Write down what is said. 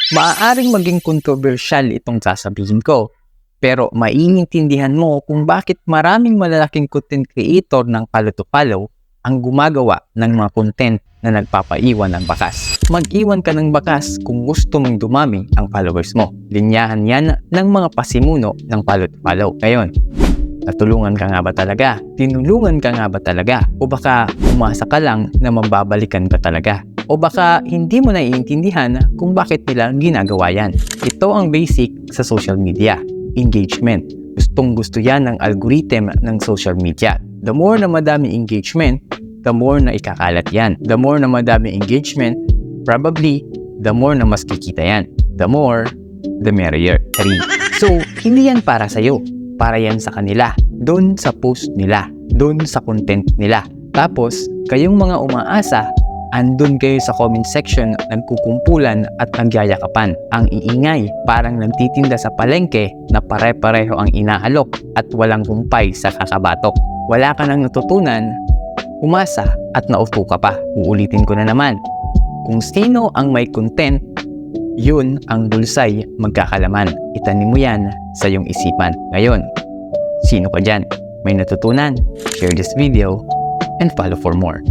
Maaaring maging kontrobersyal itong sasabihin ko, pero maiintindihan mo kung bakit maraming malalaking content creator ng follow-to-follow ang gumagawa ng mga content na nagpapaiwan ng bakas. Mag-iwan ka ng bakas kung gusto mong dumami ang followers mo. Linyahan yan ng mga pasimuno ng follow-to-follow. Ngayon, natulungan ka nga ba talaga? Tinulungan ka nga ba talaga? O baka umasa ka lang na mababalikan ka talaga? O baka hindi mo naiintindihan kung bakit nila ginagawa yan. Ito ang basic sa social media. Engagement. Gustong-gusto yan ng algorithm ng social media. The more na madami engagement, the more na ikakalat yan. The more na madami engagement, probably, the more na mas kikita yan. The more, the merrier. 3. So, hindi yan para sa'yo. Para yan sa kanila. Doon sa post nila. Doon sa content nila. Tapos, kayong mga umaasa, andun kayo sa comment section, nagkukumpulan at nagyayakapan. Ang iingay, parang nagtitinda sa palengke na pare-pareho ang inaalok at walang humpay sa kakabatok. Wala ka nang natutunan, umasa at naupo ka pa. Uulitin ko na naman. Kung sino ang may content, yun ang bulsay magkakalaman. Itanim mo yan sa iyong isipan. Ngayon, sino ka dyan? May natutunan? Share this video and follow for more.